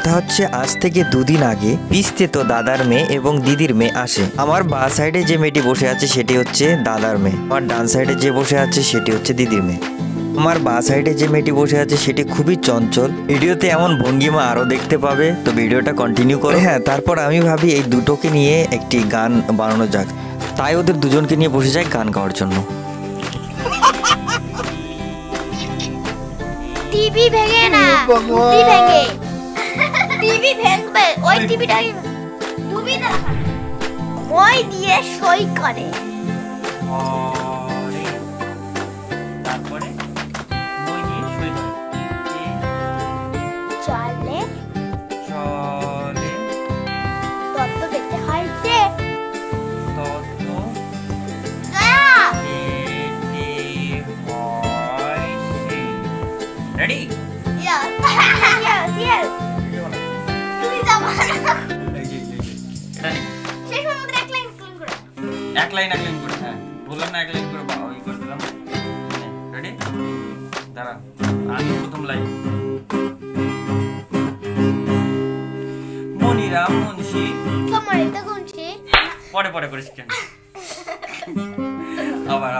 কথা হচ্ছে আজ থেকে 2 দিন আগে পিস্তে তো দাদার মেয়ে এবং দিদির মেয়ে আসে। আমার বাঁ সাইডে যে মেয়েটি বসে আছে সেটি হচ্ছে দাদার মেয়ে, আমার ডান সাইডে যে বসে আছে সেটি হচ্ছে দিদির মেয়ে। আমার বাঁ সাইডে যে মেয়েটি বসে আছে সেটি খুবই চঞ্চল। ভিডিওতে এমন ভঙ্গিমা আরো দেখতে পাবে, তো ভিডিওটা কন্টিনিউ করে। হ্যাঁ, তারপর আমি ভাবি এই দুটোকে নিয়ে একটি গান বানানো যাক, তাই ওদের দুজনকে নিয়ে বসে যাই গান গাওয়ার জন্য। টিভি ভেঙে না, টিভি ভেঙে, টিভি ভেঙবে, ওই টিভিটাই ডুবি না, মই দিয়ে সই করে। তারপরে মই দিয়ে সই করে চলে চলে তত্ত্ব দেখতে হয় যে তত রেডি? Yes, yes. তুমি যাবা না। এই যে এটা নে, শেষ পর্যন্ত এক লাইন ক্লিন করে। এক লাইন করে। হ্যাঁ, বললাম না এক লাইন করে ওই করে দিলাম। রেডি? দাঁড়া, আমি প্রথম লাইন। মনিরা মুন্সি কোমরেতে গুনছি। পরে করিস কেন? আবার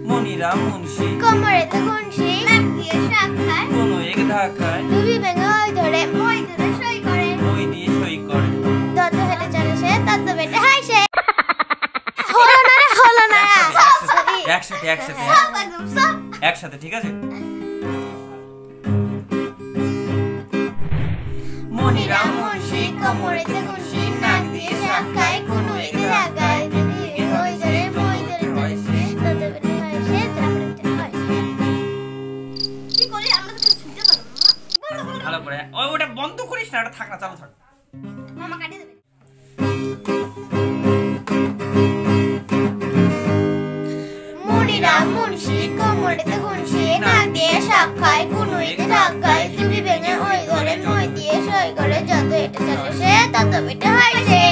মনিরা মুন্সি কোমরেতে গুনছি। নাক দিয়ে শাখায় কোনো এক ধাক্কায় ডুবি ভেঙে ওই ধরে মই দিয়ে সই করে। মই দিয়ে সই করে তত হেলে চলে সে তত বেটে হাই সে। হলো না একসাথে একসাথে ঠিক আছে? মনিরা মুন্সি কোমরেতে গুনছি। নাক দিয়ে শাখায় কোনো এক ধাক্কায় ডুবি ভেঙে ওই ধরে মই দিয়ে সই করে। তত বেটে হাই সে তারপরে হয় সে। কি করি আমরা তো শুনতে পারবো না। ভালো করে ওটা বন্ধ করিস না, এটা থাক না, চালু থাক। মামা কাটি দেবে। মনিরা মুন্সি কোমরেতে গুনছি। নাক দিয়ে শাখায় কোনো এক ধাক্কায় ডুবি ভেঙে ওই ধরে মই দিয়ে সই করে। যত এটা চলে সে তত বেটে হয় সে।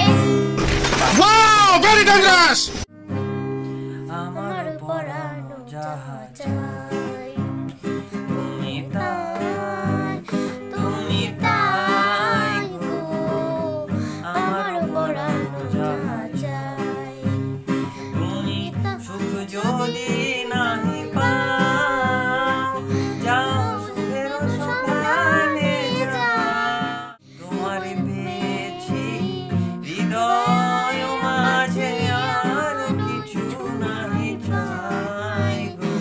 Wow, very dangerous! আমার পরানো যাহা চাই তুমি তাই, তুমি তাই গো। আমার পরানো যাহা চাই তুমি সুখ যদি নাহি পাও, যাও সুখের সন্ধানে যাও। তোমার পেয়েছি হৃদয় মাঝে, আর কিছু নাহি চাই গো।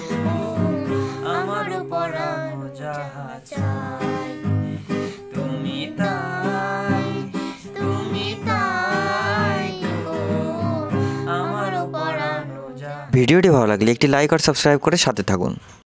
আমার পরানো যাহা চাই তুমি তাই, তুমি তাই গো। আমার পরানো যাহা। ভিডিওটি ভালো লাগলে একটি লাইক আর সাবস্ক্রাইব করে সাথে থাকুন।